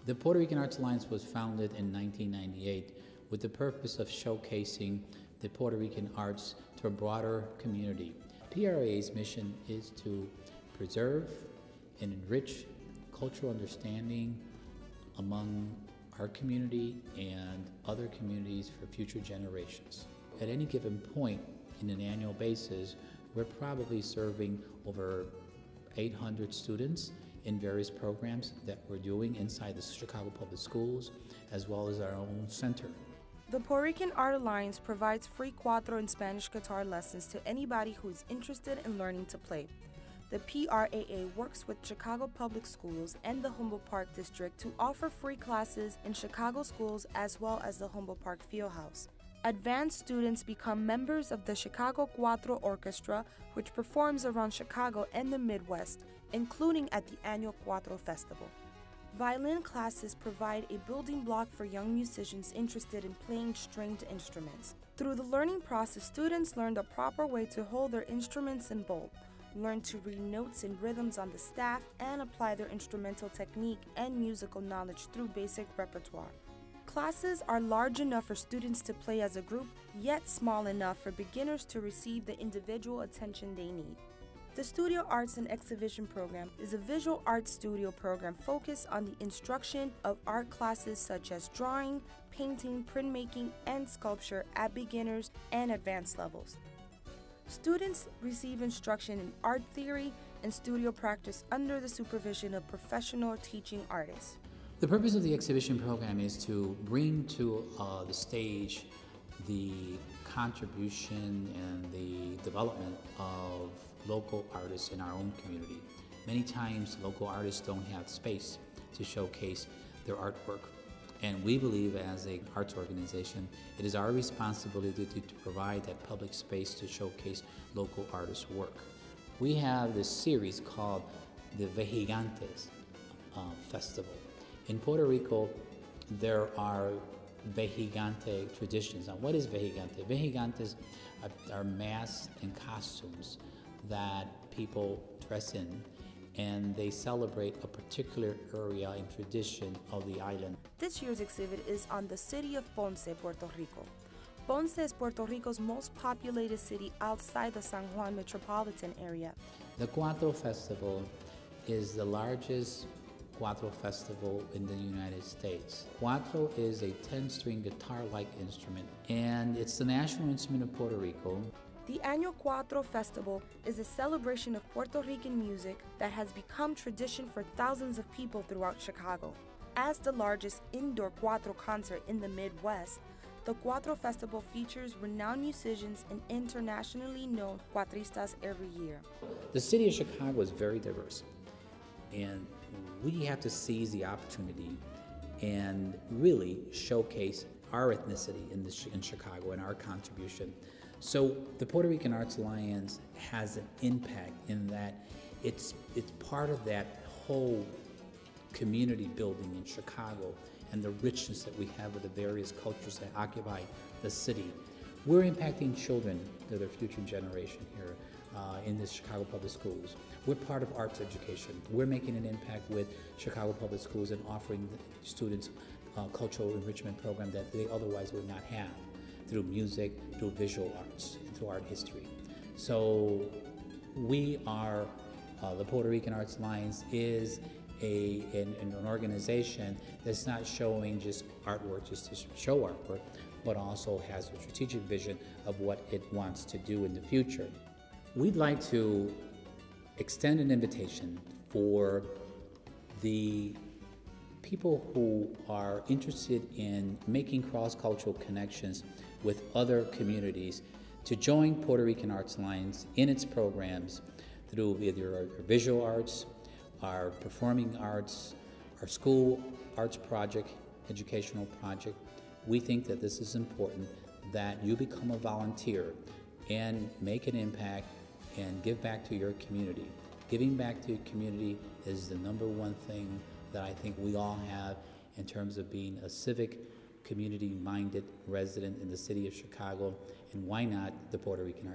The Puerto Rican Arts Alliance was founded in 1998 with the purpose of showcasing the Puerto Rican arts to a broader community. PRA's mission is to preserve and enrich cultural understanding among our community and other communities for future generations. At any given point in an annual basis, we're probably serving over 800 students in various programs that we're doing inside the Chicago Public Schools, as well as our own center. The Puerto Rican Art Alliance provides free cuatro and Spanish guitar lessons to anybody who is interested in learning to play. The PRAA works with Chicago Public Schools and the Humboldt Park District to offer free classes in Chicago schools as well as the Humboldt Park Fieldhouse. Advanced students become members of the Chicago Cuatro Orchestra, which performs around Chicago and the Midwest, including at the annual Cuatro Festival. Violin classes provide a building block for young musicians interested in playing stringed instruments. Through the learning process, students learn the proper way to hold their instruments in bowl, learn to read notes and rhythms on the staff, and apply their instrumental technique and musical knowledge through basic repertoire. Classes are large enough for students to play as a group, yet small enough for beginners to receive the individual attention they need. The Studio Arts and Exhibition Program is a visual arts studio program focused on the instruction of art classes such as drawing, painting, printmaking, and sculpture at beginners and advanced levels. Students receive instruction in art theory and studio practice under the supervision of professional teaching artists. The purpose of the exhibition program is to bring to the stage the contribution and the development of local artists in our own community. Many times local artists don't have space to showcase their artwork, and we believe as an arts organization it is our responsibility to provide that public space to showcase local artists' work. We have this series called the Vejigantes Festival. In Puerto Rico, there are vejigante traditions. Now, what is vejigante? Vejigantes are masks and costumes that people dress in, and they celebrate a particular area and tradition of the island. This year's exhibit is on the city of Ponce, Puerto Rico. Ponce is Puerto Rico's most populated city outside the San Juan metropolitan area. The Cuatro Festival is the largest Cuatro festival in the United States. Cuatro is a 10-string guitar-like instrument, and it's the national instrument of Puerto Rico. The annual Cuatro Festival is a celebration of Puerto Rican music that has become tradition for thousands of people throughout Chicago. As the largest indoor Cuatro concert in the Midwest, the Cuatro Festival features renowned musicians and internationally known cuatristas every year. The city of Chicago is very diverse, and we have to seize the opportunity and really showcase our ethnicity in Chicago and our contribution. So the Puerto Rican Arts Alliance has an impact in that it's part of that whole community building in Chicago and the richness that we have with the various cultures that occupy the city. We're impacting children, they're the future generation here in the Chicago Public Schools. We're part of arts education. We're making an impact with Chicago Public Schools and offering students cultural enrichment program that they otherwise would not have through music, through visual arts, and through art history. So we are, the Puerto Rican Arts Alliance is an organization that's not showing just artwork just to show artwork, but also has a strategic vision of what it wants to do in the future. We'd like to extend an invitation for the people who are interested in making cross-cultural connections with other communities to join Puerto Rican Arts Alliance in its programs through either our visual arts, our performing arts, our school arts project, educational project. We think that this is important, that you become a volunteer and make an impact and give back to your community. Giving back to your community is the #1 thing that I think we all have in terms of being a civic, community-minded resident in the city of Chicago, and why not the Puerto Rican Arts?